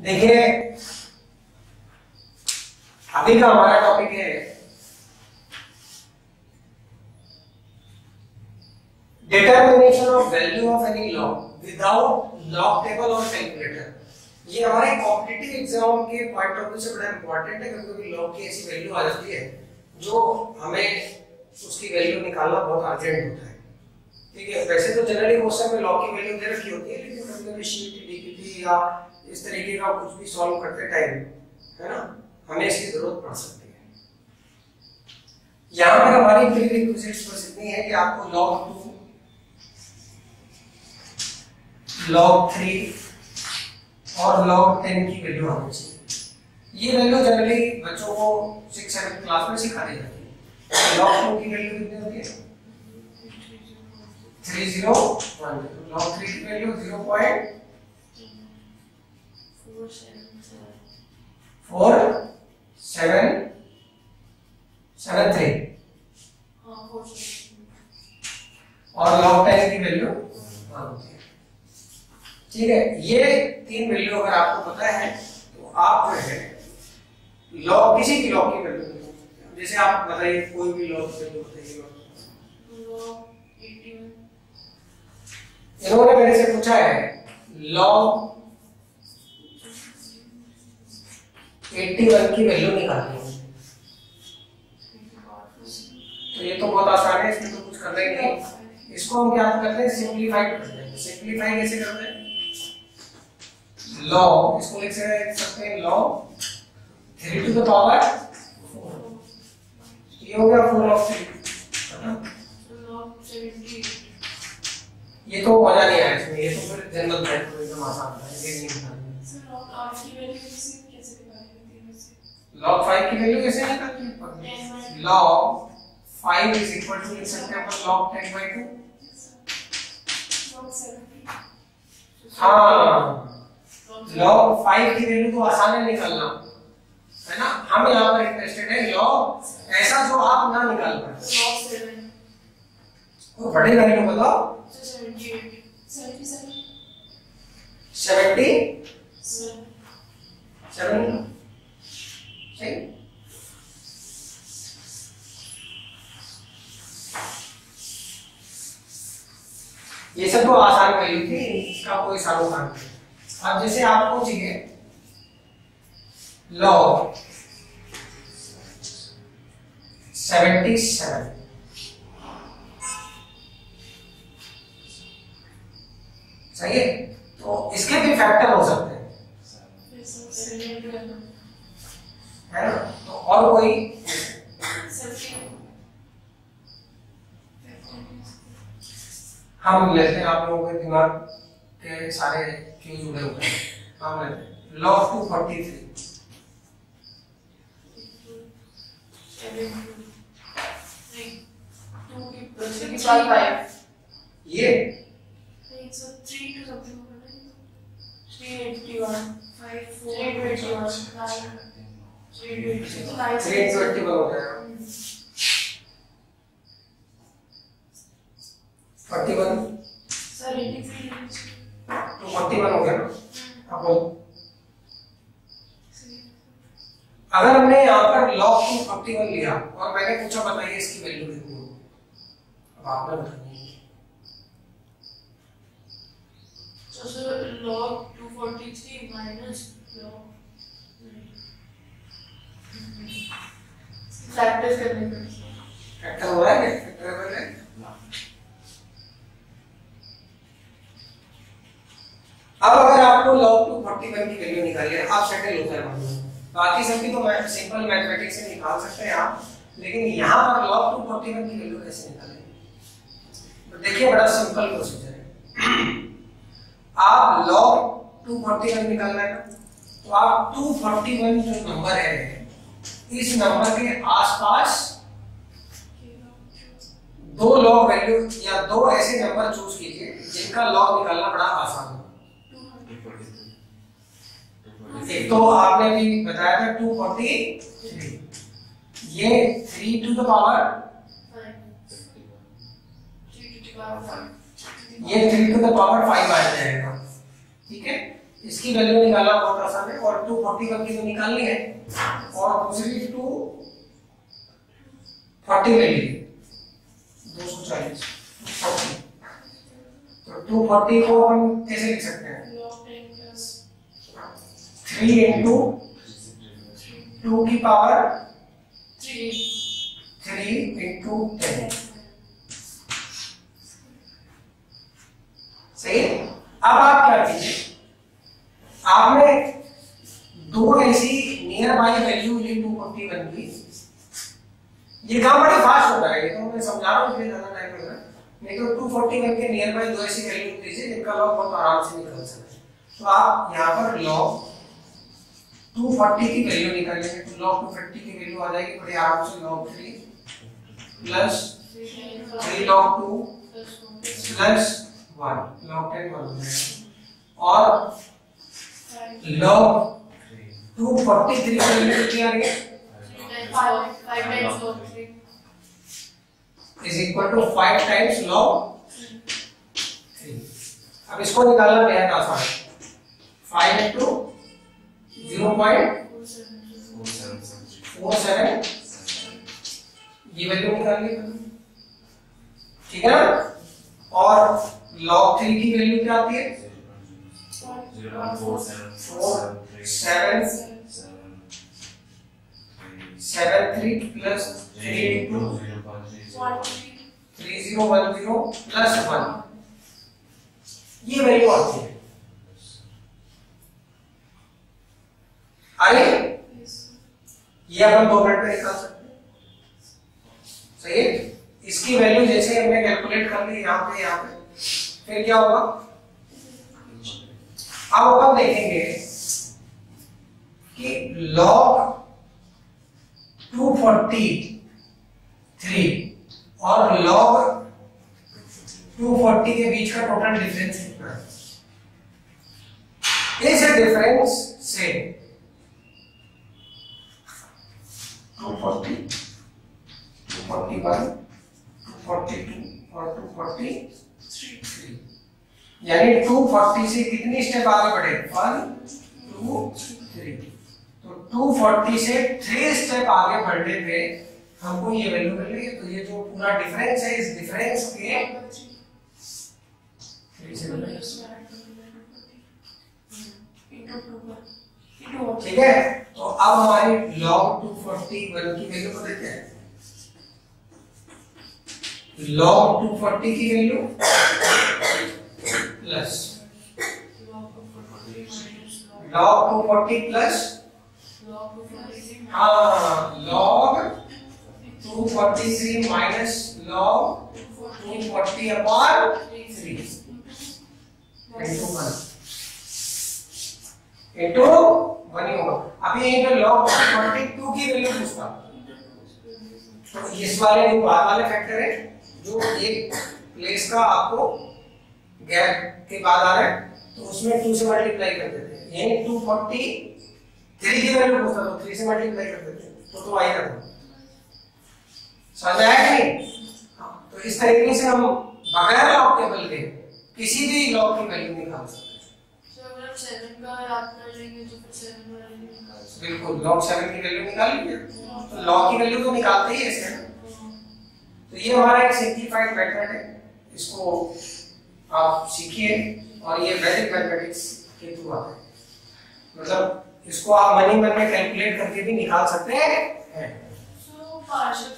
देखिए अभी का हमारा टॉपिक है determination of value of any log without log table और कैलकुलेटर। ये हमारे कॉम्पिटिटिव एग्जाम के पॉइंट ऑफ व्यू से बड़ा इंपॉर्टेंट है, क्योंकि लॉग की ऐसी वैल्यू आ जाती है जो हमें उसकी वैल्यू निकालना बहुत अर्जेंट होता है। ठीक है, वैसे तो जनरली क्वेश्चन में लॉग की वैल्यू दे रखी होती है, लेकिन कभी-कभी शीट डीपीटी या इस तरीके का कुछ भी सॉल्व करते टाइम, है ना, हमें इसकी जरूरत पड़ सकती है। यहां पर हमारी प्रीरिक्विजिट्स बस इतनी है कि आपको log 2, log 3 और log 10 की वैल्यू आनी चाहिए। ये वैल्यू जनरली बच्चों को 6-7 क्लास में सिखा दी जाती है। log 2 की वैल्यू कितनी होती है? 3010। log 3 की वैल्यू 0.473। और log 10 की वैल्यू 1 होती है। ठीक है, ये तीन वैल्यू अगर आपको पता है तो आप जो है लॉग किसी की लॉग की वैल्यू, जैसे आप बताइए कोई भी लॉग की वैल्यू बताइए। इन्होंने मेरे से पूछा है log 81 की वैल्यू निकालनी है, तो ये तो बहुत आसान है, इसमें तो कुछ करना ही नहीं। इसको हम क्या करते हैं, सिंपलीफाई करते हैं। सिंपलीफाई कैसे करते हैं? log, इसको लिख सकते हैं log 3 to the power 4। ये हो गया 4 log 3, log 78। ये तो मजा नहीं आया इसमें, ये तो फिर जनरल है, तो एकदम आसान है, ये नहीं निकालना। सर log 8 की वैल्यू कैसे निकालेंगे? log 5 की वैल्यू कैसे निकालेंगे? log 5 is equal to लिख सकते हैं अपन log 10/2। log 70। हाँ, log 5 की वैल्यू तो आसान है निकालना, है ना। हम यहाँ पर इंटरेस्टेड है log ऐसा जो आप ना निकाल पाए। log 7 और बड़ी वैल्यू बताओ। 78 सही। ये सब तो आसान वैल्यू थी, इसका कोई सरोकार नहीं। अब जैसे आपको चाहिए log 77, सही है, तो इसके भी फैक्टर हो सकते हैं, है ना। तो और कोई हम लेते हैं, आप लोगों के दिमाग के सारे क्यों जुड़े हुए हैं, हम लेते हैं log 243। ये 3 to something 381 321 321 हो जाएगा। 41 सर 83 तो 41 हो गया ना। अब बोलो, अगर हमने यहाँ पर log 241 लिया और मैंने पूछा बताइए इसकी वैल्यू कितनी है, अब आपने बतानी है। तो sir log 243 minus log factor करने पर फैक्टर हो रहा है क्या? फैक्टर है। अब अगर आपको log 241 की वैल्यू निकालनी है, आप सेटल होता है मामला। बाकी सबकी तो सिंपल मैथमेटिक्स से निकाल सकते हैं आप, लेकिन यहाँ पर log 241 की वैल्यू कैसे निकालेंगे? तो देखिए बड़ा सिंपल प्रोसीजर है। आप log 241 निकालना है ना, तो आप 241 जो नंबर है, इस नंबर के आसपास दो लॉग वैल्यू या दो ऐसे नंबर चूज कीजिए जिनका लॉग निकालना बड़ा आसान हो। एक तो आपने भी बताया था 243, ये 3 to the power 5, ये 3 to the power 5 आ जाएगा। ठीक है, इसकी वैल्यू निकालना बहुत आसान है और 240 की तो निकालनी है और दूसरी 240 वैल्यू 240 तो 240 को हम कैसे लिख सकते हैं log 10 plus 3 into 2 की पावर 3 into 10 सही है। अब आप क्या कीजिए आपने दो ऐसी नियर बाई वैल्यू ली 241 की ये काम बड़ी फास्ट होता है ये तो मैं समझा रहा हूँ इसलिए ज्यादा टाइम लग रहा है नहीं तो 241 के नियर बाई दो ऐसी वैल्यू दीजिए जिनका लॉग बहुत आराम से निकल सकता है तो आप यहाँ पर लॉग 240 की वैल्यू निकालेंगे तो log 240 की वैल्यू आ जाएगी बड़े आराम से log 3 plus 3 log 2 plus 1 log 10 1 हो जाएगा और log 243 की वैल्यू कितनी आ रही है 5 times log 3 is equal to 5 times log 3 अब इसको निकालना बेहद आसान है 5 into 0.47 ये वैल्यू निकाल ली ठीक है ना और log 3 की वैल्यू क्या आती है 0.73 प्लस 3 into 3010 प्लस 1 ये वैल्यू आती है आइए ये अपन 2 मिनट में निकाल सकते हैं सही है इसकी वैल्यू जैसे हमने कैलकुलेट कर ली यहाँ पे फिर क्या होगा अब अपन देखेंगे कि log 243 और log 240 के बीच का टोटल डिफरेंस कितना है इस डिफरेंस से 240 241 242 और 243 यानी 240 से कितनी स्टेप आगे बढ़े 1 2 3 तो 240 से 3 स्टेप आगे बढ़ने पे हमको ये वैल्यू मिल रही है तो ये जो पूरा डिफरेंस है इस डिफरेंस के 3 से ठीक है तो अब हमारी log 241 की वैल्यू को देखते हैं log 240 की वैल्यू प्लस log 240 प्लस हाँ log 243 minus log 240 upon 3 into 1 ही होगा अभी इनका log 42 की वैल्यू पूछता तो इस वाले जो बाद वाले फैक्टर है जो एक प्लेस का आपको गैप के बाद आ रहा है तो उसमें 2 से मल्टीप्लाई कर देते हैं यानी 243 की वैल्यू पूछता तो 3 से मल्टीप्लाई कर देते हैं तो आएगा समझ आया कि नहीं तो इस तरीके से हम बगैर लॉग टेबल के किसी भी लॉग की वैल्यू निकाल सकते हैं 7 का याद कर लेंगे तो फिर 7 वाले निकाल सकते बिल्कुल log 7 की वैल्यू निकाल लीजिए तो log की वैल्यू तो निकालते ही ऐसे हैं तो ये हमारा एक सिंपलीफाइड मेथड है इसको आप सीखिए और ये वैदिक मैथमेटिक्स के थ्रू आता है मतलब इसको आप मन ही मन में कैलकुलेट करके भी निकाल सकते हैं सो पार्शियल